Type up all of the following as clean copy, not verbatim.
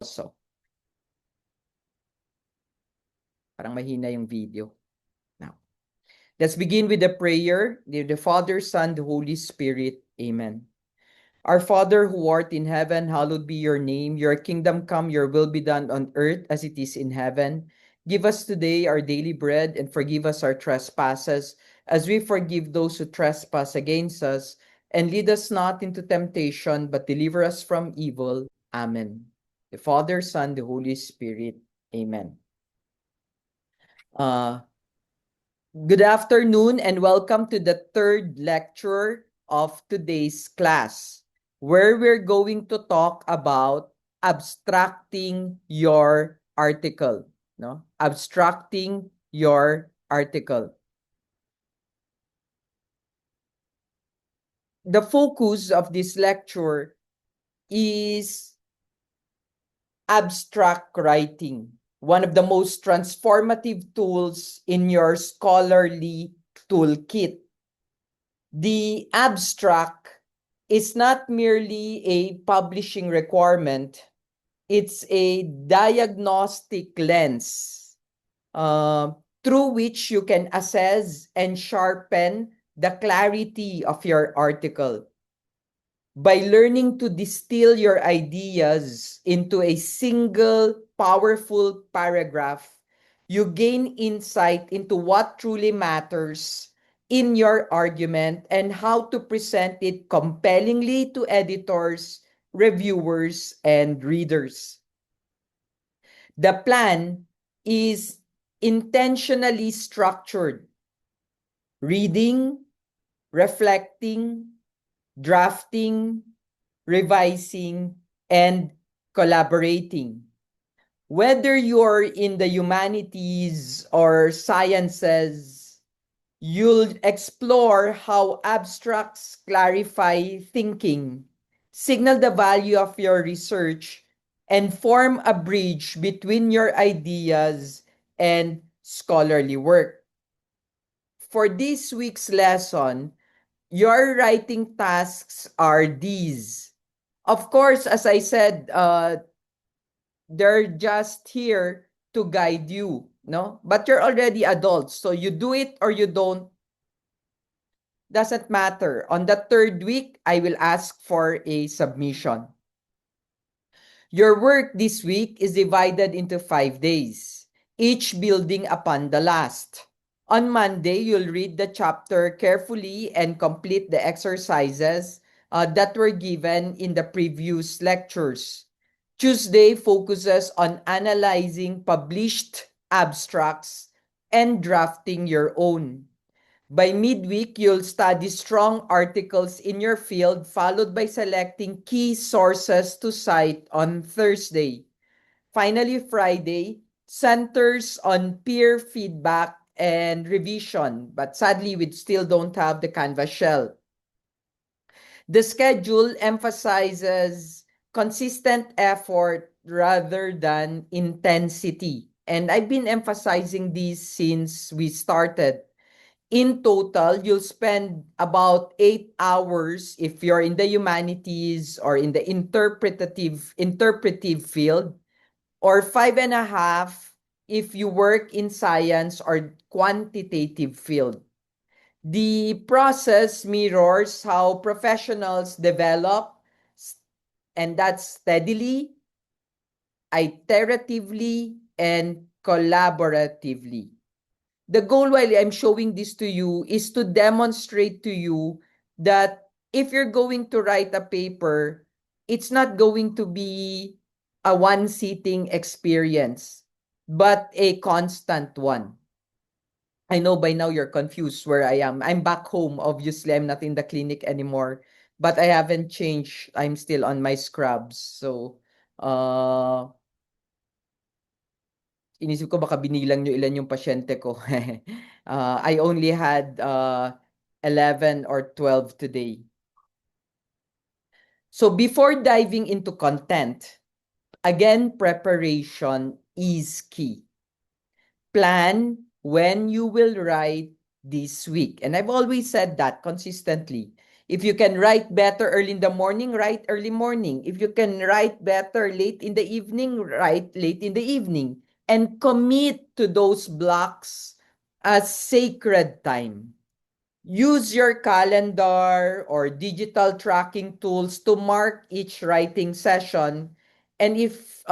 also. Parang mahina yung video. Now, let's begin with the prayer. The Father, Son, the Holy Spirit. Amen. Our Father who art in heaven, hallowed be your name. Your kingdom come, your will be done on earth as it is in heaven. Give us today our daily bread and forgive us our trespasses as we forgive those who trespass against us. And lead us not into temptation, but deliver us from evil. Amen. The Father, Son, the Holy Spirit. Amen. Good afternoon and welcome to the third lecture of today's class, where we're going to talk about abstracting your article. No? Abstracting your article. The focus of this lecture is abstract writing, one of the most transformative tools in your scholarly toolkit. The abstract is not merely a publishing requirement, it's a diagnostic lens through which you can assess and sharpen the clarity of your article. By learning to distill your ideas into a single powerful paragraph, you gain insight into what truly matters in your argument and how to present it compellingly to editors, reviewers, and readers. The plan is intentionally structured: reading, reflecting, drafting, revising, and collaborating. Whether you're in the humanities or sciences, you'll explore how abstracts clarify thinking, signal the value of your research, and form a bridge between your ideas and scholarly work. For this week's lesson, your writing tasks are these. Of course, as I said, they're just here to guide you, no? But you're already adults, so you do it or you don't, doesn't matter. On the third week, I will ask for a submission. Your work this week is divided into 5 days, each building upon the last. On Monday, you'll read the chapter carefully and complete the exercises that were given in the previous lectures. Tuesday focuses on analyzing published abstracts and drafting your own. By midweek, you'll study strong articles in your field, followed by selecting key sources to cite on Thursday. Finally, Friday centers on peer feedback and revision, but sadly, we still don't have the Canvas shell. The schedule emphasizes consistent effort rather than intensity. And I've been emphasizing this since we started. In total, you'll spend about 8 hours if you're in the humanities or in the interpretive field, or 5.5 if you work in science or quantitative field. The process mirrors how professionals develop, and that's steadily, iteratively, and collaboratively. The goal while I'm showing this to you is to demonstrate to you that if you're going to write a paper, it's not going to be a one-sitting experience, but a constant one. I know by now you're confused where I am. I'm back home. Obviously, I'm not in the clinic anymore, but I haven't changed. I'm still on my scrubs. So, inisip ko baka binilang nyo ilan yung pasyente ko. I only had 11 or 12 today. So before diving into content, again, preparation is key. Plan when you will write this week. And I've always said that consistently. If you can write better early in the morning, write early morning. If you can write better late in the evening, write late in the evening. And commit to those blocks as sacred time. Use your calendar or digital tracking tools to mark each writing session. And if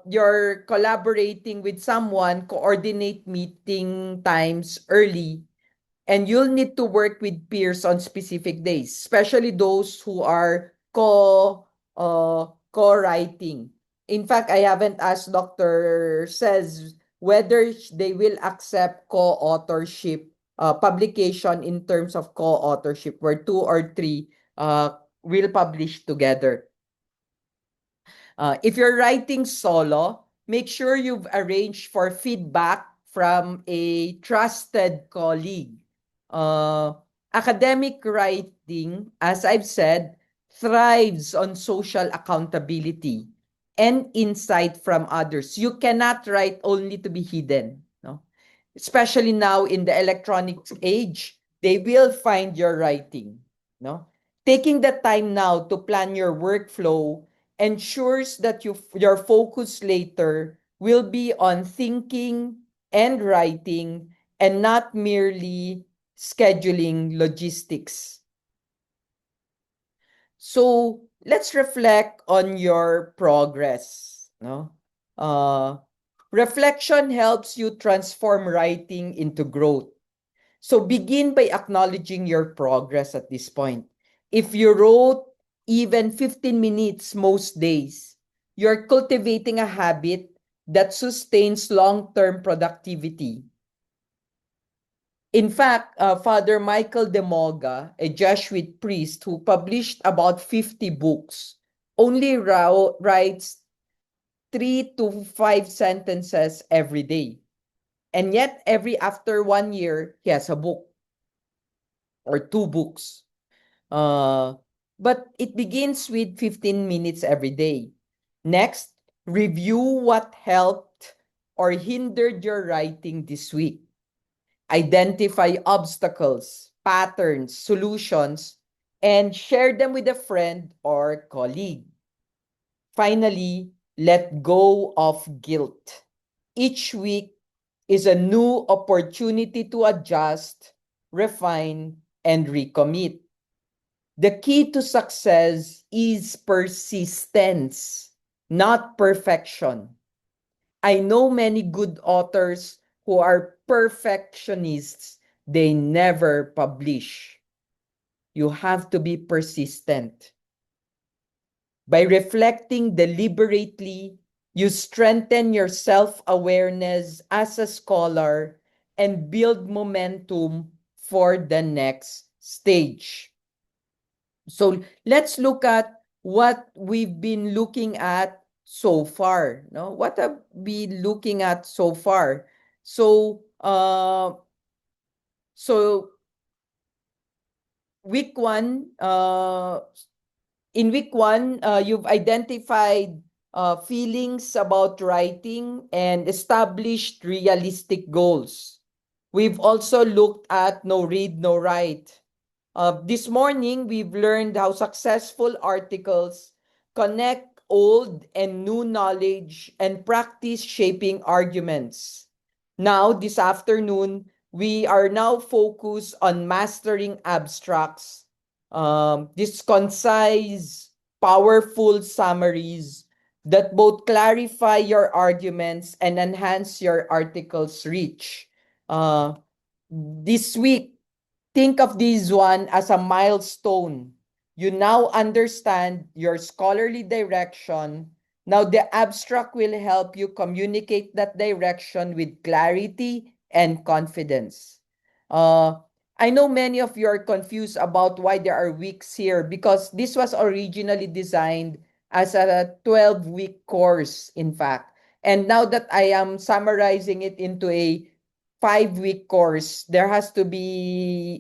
you're collaborating with someone, coordinate meeting times early. And you'll need to work with peers on specific days, especially those who are co-writing. In fact, I haven't asked Dr. Says whether they will accept co-authorship publication in terms of co-authorship, where two or three will publish together. If you're writing solo, make sure you've arranged for feedback from a trusted colleague. Academic writing, as I've said, thrives on social accountability and insight from others. You cannot write only to be hidden, no? Especially now in the electronic age, they will find your writing, no? Taking the time now to plan your workflow ensures that your focus later will be on thinking and writing and not merely scheduling logistics. So let's reflect on your progress. No? Reflection helps you transform writing into growth. So begin by acknowledging your progress at this point. If you wrote even 15 minutes most days, you're cultivating a habit that sustains long-term productivity. In fact, Father Michael de Moga, a Jesuit priest who published about 50 books, only writes 3 to 5 sentences every day. And yet, after 1 year, he has a book or 2 books. But it begins with 15 minutes every day. Next, review what helped or hindered your writing this week. Identify obstacles, patterns, solutions, and share them with a friend or colleague. Finally, let go of guilt. Each week is a new opportunity to adjust, refine, and recommit. The key to success is persistence, not perfection. I know many good authors who are perfectionists. They never publish. You have to be persistent. By reflecting deliberately, you strengthen your self-awareness as a scholar and build momentum for the next stage. So let's look at what we've been looking at so far. No? What have we looking at so far? So so week one, in week one, you've identified feelings about writing and established realistic goals. We've also looked at no read, no write. This morning, we've learned how successful articles connect old and new knowledge and practice shaping arguments. Now, this afternoon, we are now focused on mastering abstracts. These concise, powerful summaries that both clarify your arguments and enhance your article's reach. This week, think of this one as a milestone. You now understand your scholarly direction. Now, the abstract will help you communicate that direction with clarity and confidence. I know many of you are confused about why there are weeks here because this was originally designed as a 12-week course, in fact. And now that I am summarizing it into a 5-week course, I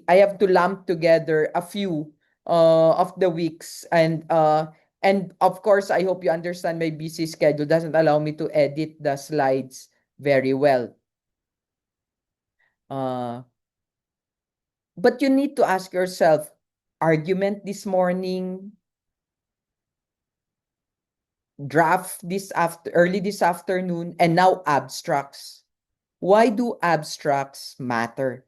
have to lump together a few of the weeks, and of course I hope you understand my busy schedule doesn't allow me to edit the slides very well. But you need to ask yourself, argument this morning, draft early this afternoon, and now abstracts. Why do abstracts matter?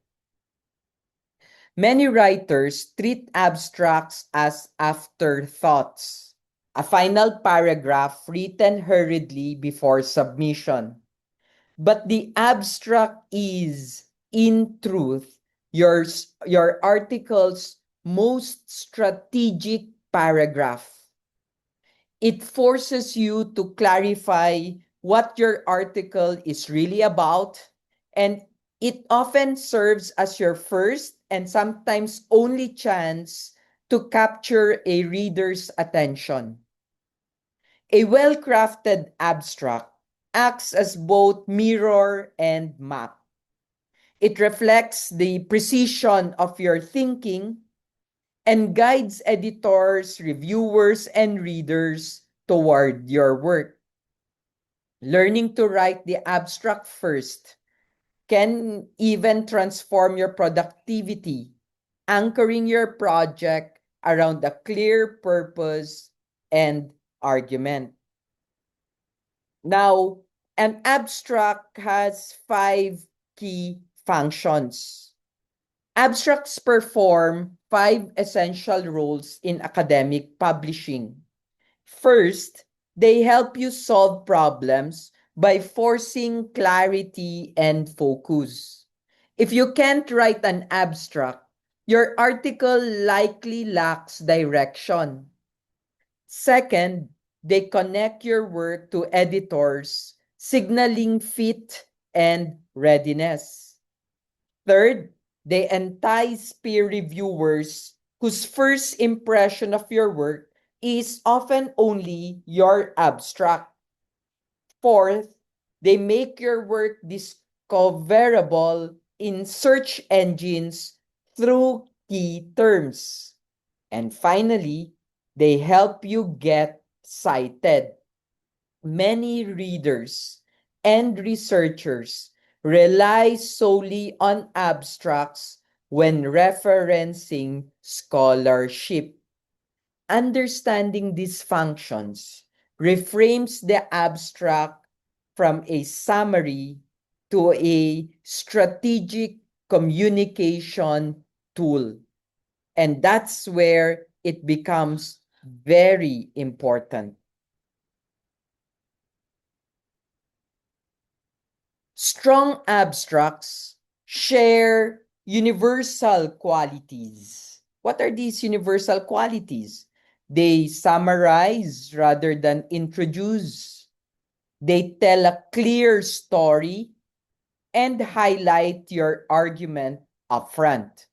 Many writers treat abstracts as afterthoughts, a final paragraph written hurriedly before submission. But the abstract is, in truth, your article's most strategic paragraph. It forces you to clarify what your article is really about, and it often serves as your first and sometimes only chance to capture a reader's attention. A well-crafted abstract acts as both mirror and map. It reflects the precision of your thinking and guides editors, reviewers, and readers toward your work. Learning to write the abstract first can even transform your productivity, anchoring your project around a clear purpose and argument. Now, an abstract has 5 key functions. Abstracts perform 5 essential roles in academic publishing. First, they help you solve problems by forcing clarity and focus. If you can't write an abstract, your article likely lacks direction. Second, they connect your work to editors, signaling fit and readiness. Third, they entice peer reviewers whose first impression of your work is often only your abstract. Fourth, they make your work discoverable in search engines through key terms. And finally, they help you get cited. Many readers and researchers rely solely on abstracts when referencing scholarship. Understanding these functions reframes the abstract from a summary to a strategic communication tool. And that's where it becomes very important. Strong abstracts share universal qualities. What are these universal qualities? They summarize rather than introduce. They tell a clear story and highlight your argument upfront.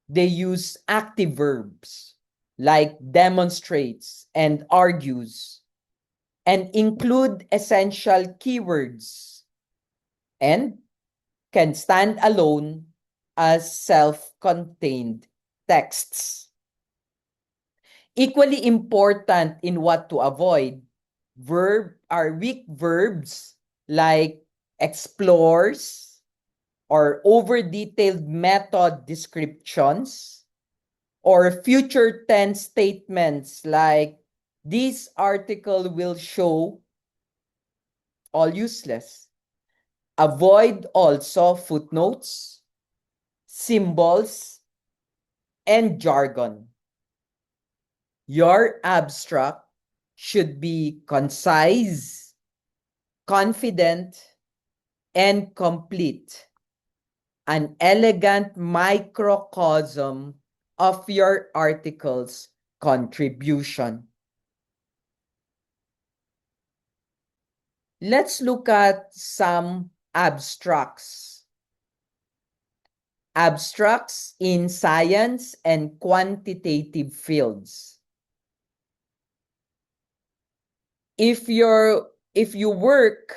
They use active verbs like demonstrates and argues, and include essential keywords, and can stand alone as self-contained texts. Equally important in what to avoid are weak verbs like explores or over-detailed method descriptions, or future tense statements like this article will show, all useless. Avoid also footnotes, symbols, and jargon. Your abstract should be concise, confident, and complete. An elegant microcosm of your article's contribution. Let's look at some abstracts. Abstracts in science and quantitative fields. If you work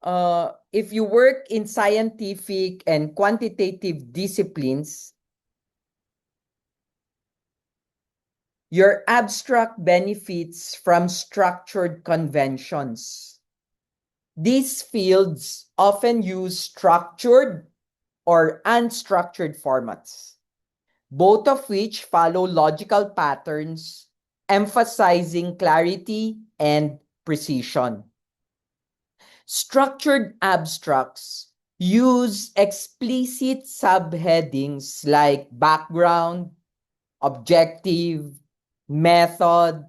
in scientific and quantitative disciplines, your abstract benefits from structured conventions. These fields often use structured or unstructured formats. both of which follow logical patterns, emphasizing clarity and precision. Structured abstracts use explicit subheadings like background, objective, method,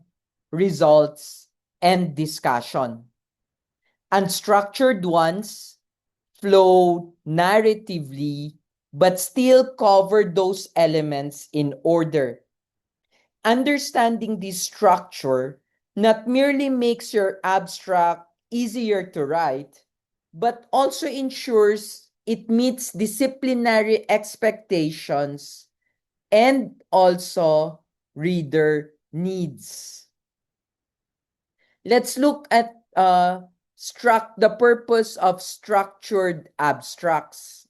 results, and discussion. Unstructured ones flow narratively but still cover those elements in order. Understanding this structure not merely makes your abstract easier to write, but also ensures it meets disciplinary expectations and also reader needs. Let's look at the purpose of structured abstracts.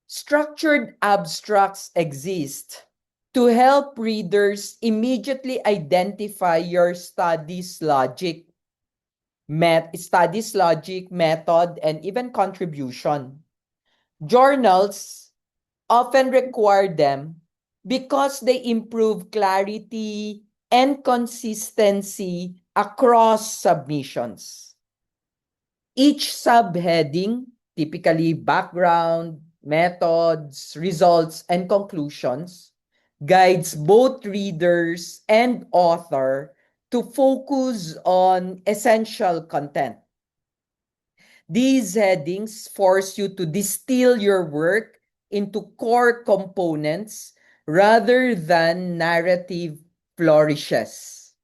Structured abstracts exist to help readers immediately identify your studies logic, method, and even contribution. Journals often require them because they improve clarity and consistency across submissions. Each subheading, typically background, methods, results, and conclusions, guides both readers and author to focus on essential content. These headings force you to distill your work into core components rather than narrative flourishes.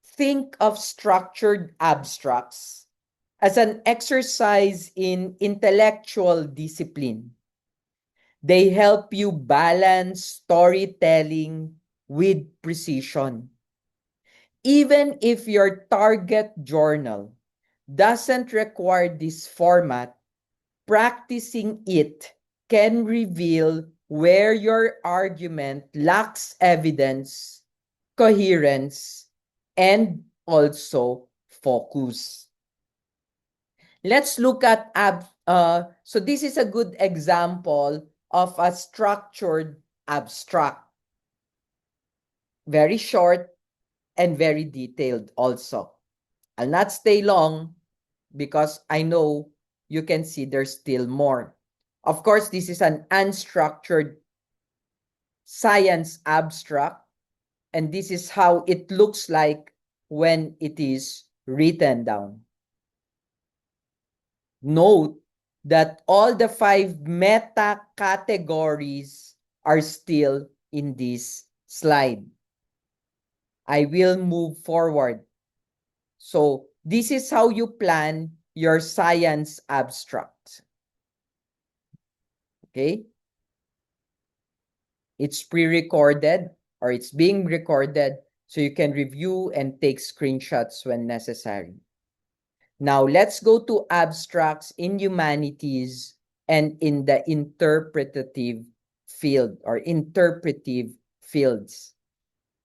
Think of structured abstracts as an exercise in intellectual discipline. They help you balance storytelling with precision. Even if your target journal doesn't require this format, practicing it can reveal where your argument lacks evidence, coherence, and also focus. Let's look at so this is a good example of a structured abstract. Very short and very detailed also. I'll not stay long because I know you can see there's still more. Of course, this is an unstructured science abstract, and this is how it looks like when it is written down. Note that all the 5 meta categories are still in this slide. I will move forward. So this is how you plan your science abstract. Okay? It's pre-recorded or it's being recorded so you can review and take screenshots when necessary. Now let's go to abstracts in humanities and in the interpretative field or interpretive fields.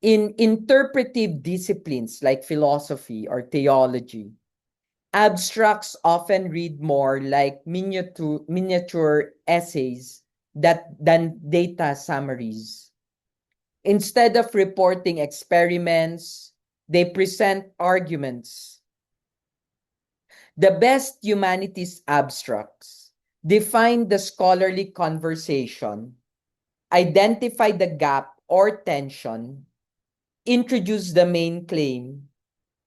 In interpretive disciplines like philosophy or theology, abstracts often read more like miniature essays than data summaries. Instead of reporting experiments, they present arguments. The best humanities abstracts define the scholarly conversation, identify the gap or tension, introduce the main claim,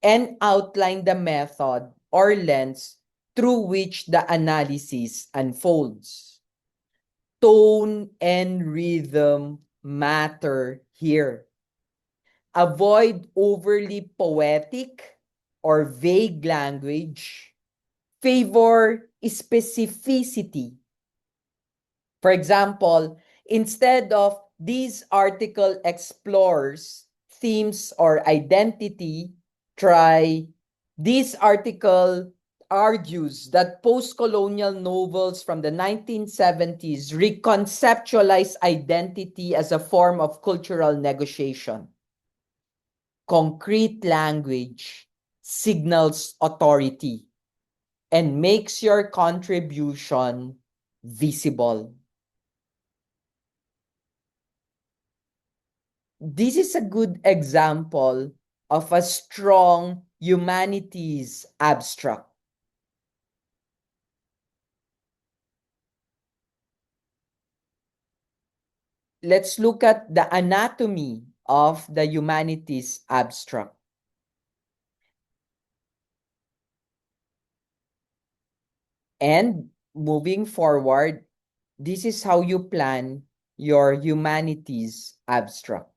and outline the method or lens through which the analysis unfolds. Tone and rhythm matter here. Avoid overly poetic or vague language. Favor specificity. For example, instead of this article explores themes or identity, try this article argues that post-colonial novels from the 1970s reconceptualize identity as a form of cultural negotiation. Concrete language signals authority and makes your contribution visible. this is a good example of a strong humanities abstract. Let's look at the anatomy of the humanities abstract. And moving forward, this is how you plan your humanities abstract.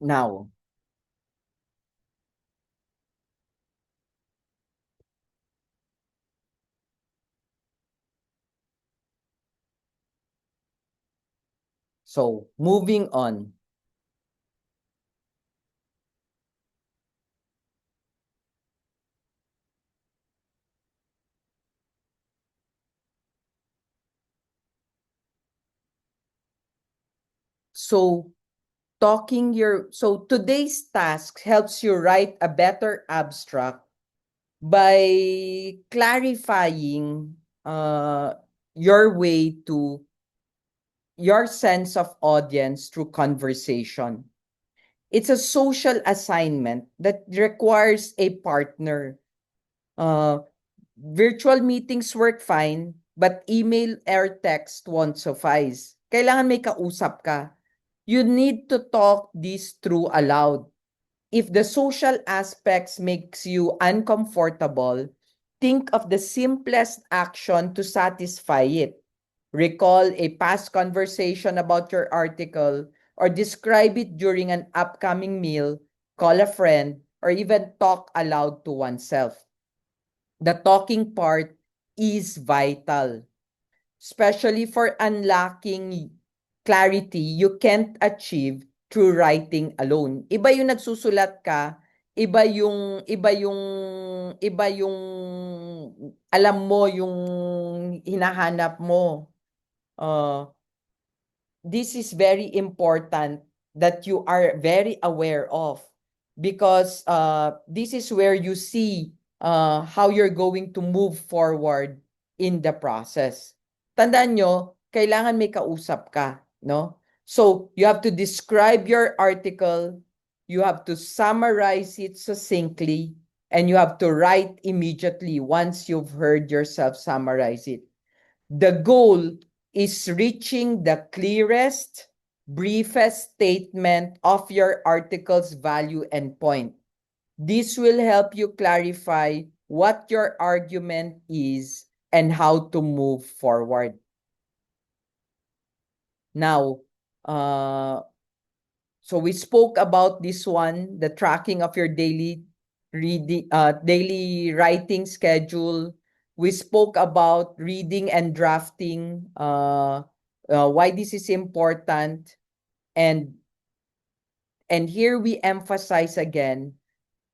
Now, so moving on. So today's task helps you write a better abstract by clarifying your way to your sense of audience through conversation. It's a social assignment that requires a partner. Uh, Virtual meetings work fine, but email or text won't suffice. Kailangan may kausap ka. You need to talk this through aloud. If the social aspects makes you uncomfortable, think of the simplest action to satisfy it. Recall a past conversation about your article or describe it during an upcoming meal, call a friend, or even talk aloud to oneself. The talking part is vital, especially for unlocking clarity you can't achieve through writing alone. Iba yung nagsusulat ka, iba yung alam mo yung hinahanap mo. This is very important that you are very aware of, because this is where you see how you're going to move forward in the process. Tandaan nyo, kailangan may kausap ka, no? So, you have to describe your article, you have to summarize it succinctly, and you have to write immediately once you've heard yourself summarize it. The goal is reaching the clearest, briefest statement of your article's value and point. This will help you clarify what your argument is and how to move forward. Now, so we spoke about this one, the tracking of your daily writing schedule. We spoke about reading and drafting, why this is important, and here we emphasize again,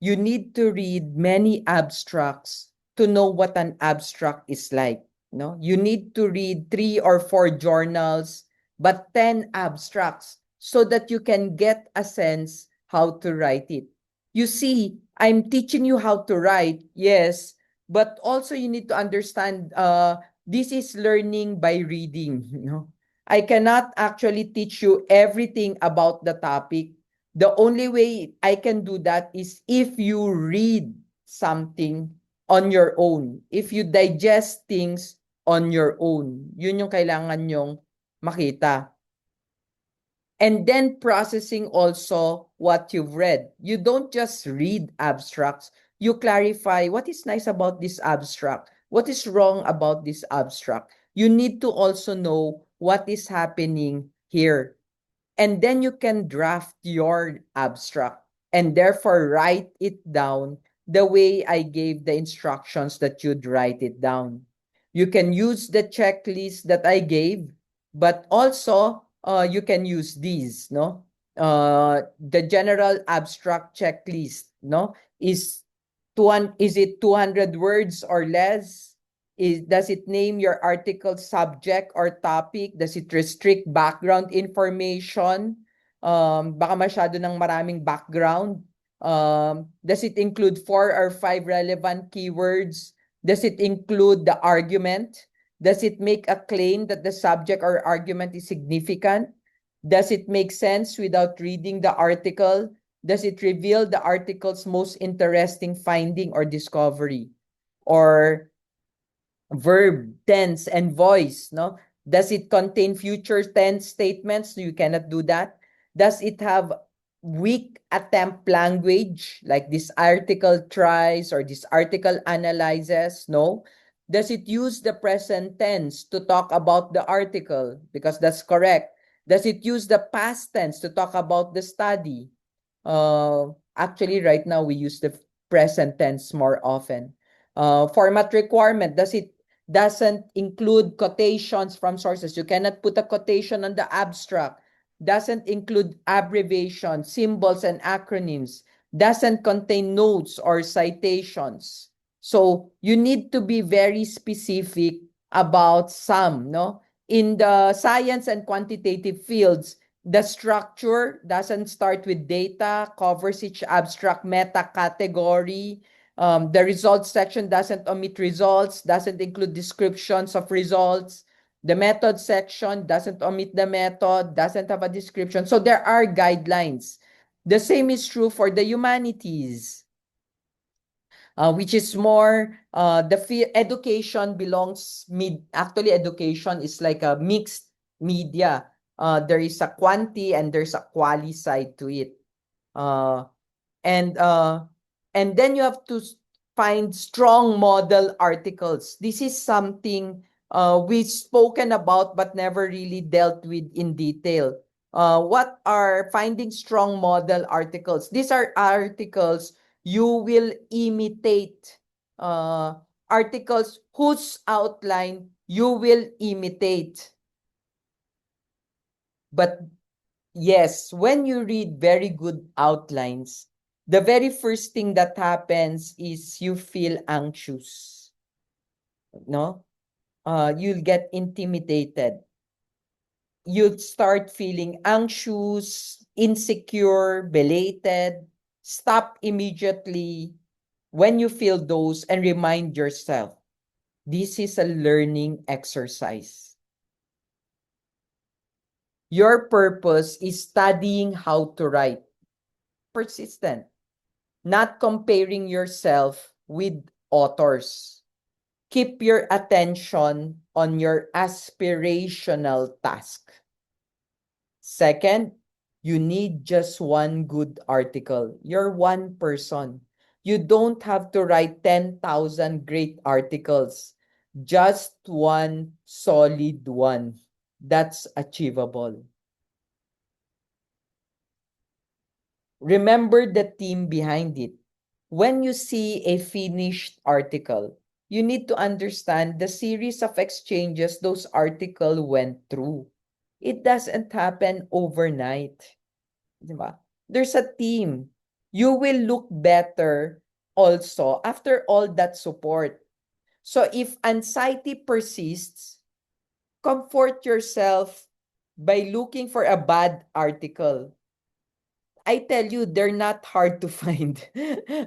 you need to read many abstracts to know what an abstract is like. No, you need to read 3 or 4 journals, but 10 abstracts, so that you can get a sense how to write it. You see, I'm teaching you how to write, yes, but also you need to understand, this is learning by reading. I cannot actually teach you everything about the topic. The only way I can do that is if you read something on your own. If you digest things on your own. Yun yung kailangan nyong makita. And then processing also what you've read. You don't just read abstracts. You clarify what is nice about this abstract. What is wrong about this abstract? You need to also know what is happening here. And then you can draft your abstract and therefore write it down the way I gave the instructions that you'd write it down. You can use the checklist that I gave, but also you can use these, no? The general abstract checklist, no? Is it 200 words or less? Does it name your article subject or topic? Does it restrict background information? Baka masyado ng maraming background. Does it include 4 or 5 relevant keywords? Does it include the argument? Does it make a claim that the subject or argument is significant? Does it make sense without reading the article? Does it reveal the article's most interesting finding or discovery? Or verb, tense, and voice, no? Does it contain future tense statements? You cannot do that. Does it have weak attempt language, like this article tries or this article analyzes? No. Does it use the present tense to talk about the article? Because that's correct. Does it use the past tense to talk about the study? Actually, right now we use the present tense more often. Format requirement, doesn't include quotations from sources. You cannot put a quotation on the abstract. Doesn't include abbreviations, symbols, and acronyms. Doesn't contain notes or citations. So you need to be very specific about some, no? In the science and quantitative fields, the structure doesn't start with data, covers each abstract meta category. The results section doesn't omit results, doesn't include descriptions of results. The method section doesn't omit the method, doesn't have a description. So there are guidelines. The same is true for the humanities, which is more, education belongs actually education is like a mixed media. There is a quanti and there's a quali side to it. Uh, and uh, and then you have to find strong model articles. This is something we've spoken about but never really dealt with in detail. What are finding strong model articles? These are articles you will imitate. Articles whose outline you will imitate. But yes, when you read very good outlines, the very first thing that happens is you feel anxious. No? You'll get intimidated. You'll start feeling anxious, insecure, belated. Stop immediately when you feel those and remind yourself, this is a learning exercise. Your purpose is studying how to write. Persistent. Not comparing yourself with authors. Keep your attention on your aspirational task. Second, you need just one good article. You're one person. You don't have to write 10,000 great articles. Just one solid one. That's achievable. Remember the team behind it. When you see a finished article, you need to understand the series of exchanges those articles went through. It doesn't happen overnight. Diba? There's a team. You will look better also after all that support. So if anxiety persists, comfort yourself by looking for a bad article. I tell you, they're not hard to find. If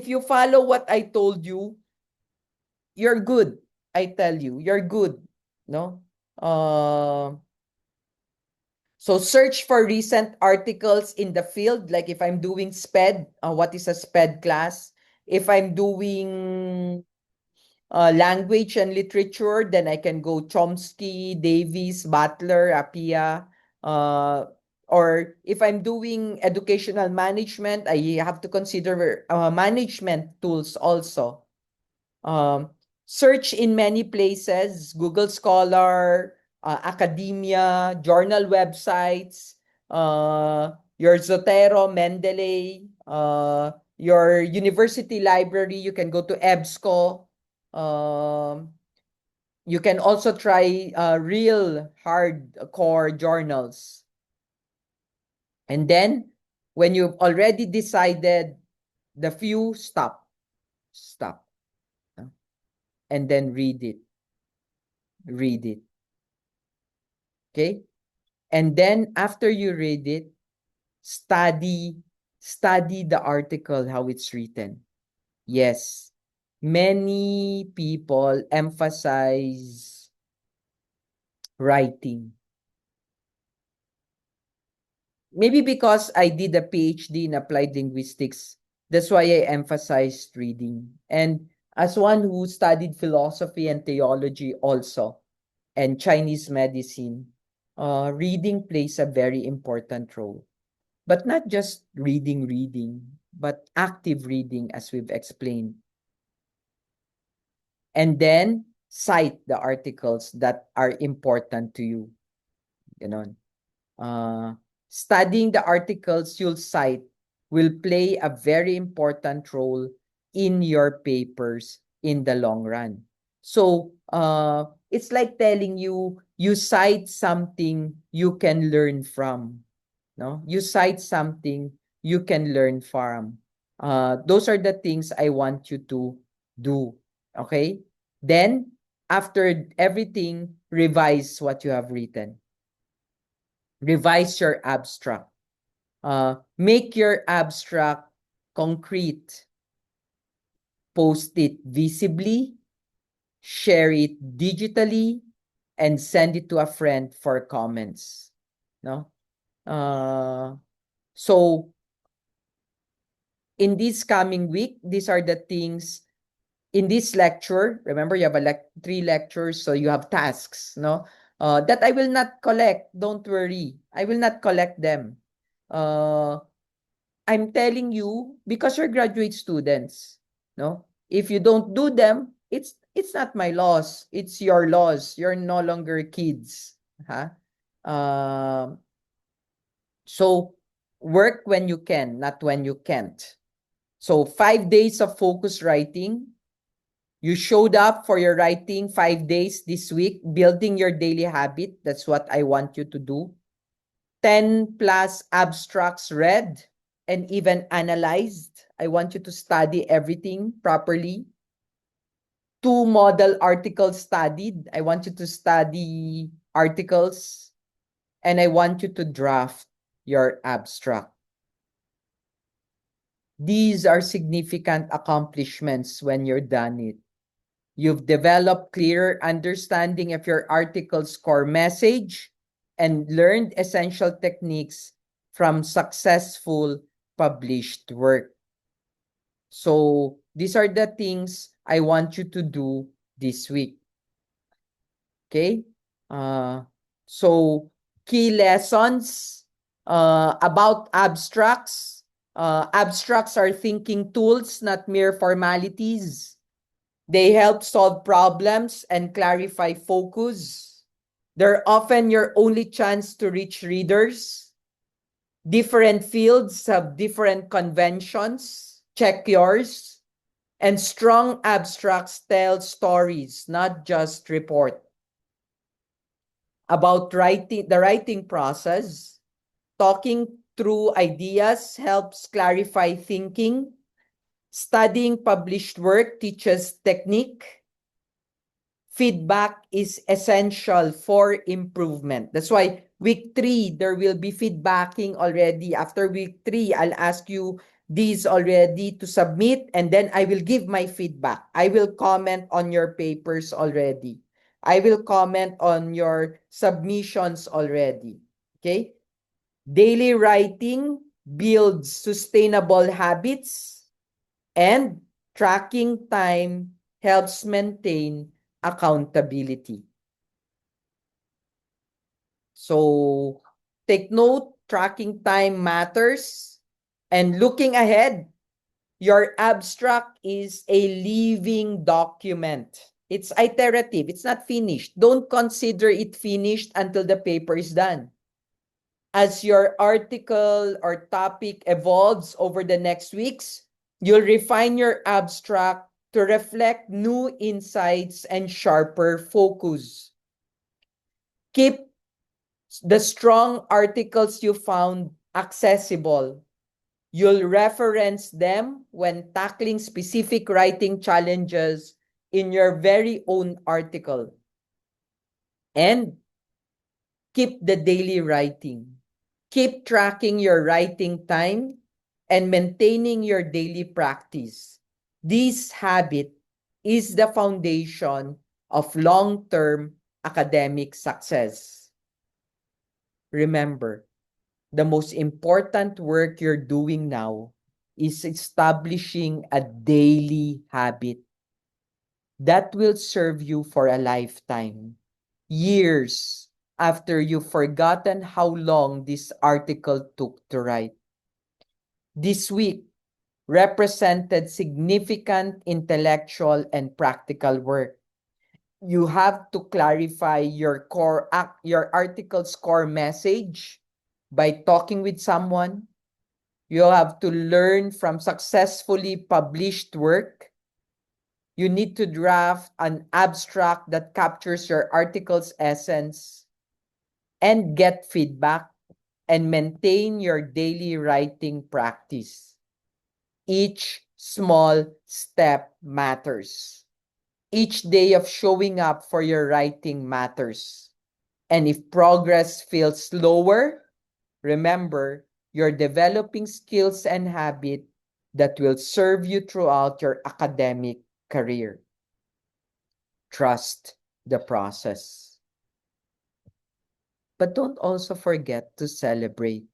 you follow what I told you, you're good. I tell you, you're good. No? So search for recent articles in the field. Like if I'm doing SPED, what is a SPED class? If I'm doing language and literature, then I can go Chomsky, Davies, Butler, Appiah. Or if I'm doing educational management, I have to consider management tools also. Search in many places, Google Scholar, academia, journal websites, your Zotero, Mendeley, your university library, you can go to EBSCO. You can also try real hardcore journals. And then, when you've already decided the few, stop. and then read it. Read it. Okay? And then after you read it, study the article, how it's written. Yes, many people emphasize writing. Maybe because I did a PhD in applied linguistics, that's why I emphasized reading. And as one who studied philosophy and theology also, and Chinese medicine, reading plays a very important role. But not just reading, but active reading, as we've explained. And then cite the articles that are important to you. You know, studying the articles you'll cite will play a very important role in your papers in the long run. So it's like telling you, you cite something you can learn from. No, you cite something you can learn from. Those are the things I want you to do. Okay. Then after everything, revise what you have written. Revise your abstract. Make your abstract concrete. Post it visibly, share it digitally, and send it to a friend for comments. No? So in this coming week, these are the things in this lecture. Remember, you have 3 lectures, so you have tasks, no? That I will not collect. Don't worry. I will not collect them. I'm telling you because you're graduate students, no? If you don't do them, it's not my loss. It's your loss. You're no longer kids, huh? So work when you can, not when you can't. So 5 days of focus writing. You showed up for your writing 5 days this week, building your daily habit. That's what I want you to do. 10 plus abstracts read and even analyzed. I want you to study everything properly. 2 model articles studied. I want you to study articles and I want you to draft your abstract. These are significant accomplishments when you're done it. You've developed clearer understanding of your article's core message and learned essential techniques from successful published work. So these are the things I want you to do this week. Okay? So key lessons about abstracts. Abstracts are thinking tools, not mere formalities. They help solve problems and clarify focus. They're often your only chance to reach readers. Different fields have different conventions. Check yours. And strong abstracts tell stories, not just report. About the writing process, talking through ideas helps clarify thinking. Studying published work teaches technique. Feedback is essential for improvement. That's why week 3, there will be feedbacking already. After week 3, I'll ask you these already to submit, and then I will give my feedback. I will comment on your papers already. I will comment on your submissions already. Okay? Daily writing builds sustainable habits, and tracking time helps maintain accountability. So take note, tracking time matters. And looking ahead, your abstract is a living document. It's iterative. It's not finished. Don't consider it finished until the paper is done. As your article or topic evolves over the next weeks, you'll refine your abstract to reflect new insights and sharper focus. Keep the strong articles you found accessible. You'll reference them when tackling specific writing challenges in your very own article. And keep the daily writing. Keep tracking your writing time and maintaining your daily practice. This habit is the foundation of long-term academic success. Remember, the most important work you're doing now is establishing a daily habit that will serve you for a lifetime, years after you've forgotten how long this article took to write. This week represented significant intellectual and practical work. You have to clarify your your article's core message by talking with someone. You have to learn from successfully published work. You need to draft an abstract that captures your article's essence and get feedback and maintain your daily writing practice. Each small step matters. Each day of showing up for your writing matters. And if progress feels slower, remember you're developing skills and habits that will serve you throughout your academic career. Trust the process. But don't also forget to celebrate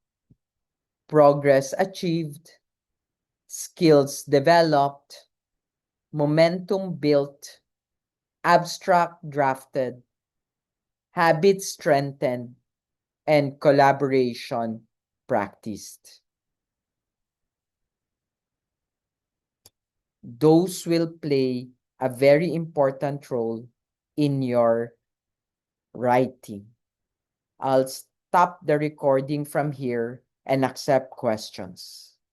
progress achieved, skills developed, momentum built, abstract drafted, habits strengthened, and collaboration practiced. Those will play a very important role in your writing. I'll stop the recording from here and accept questions.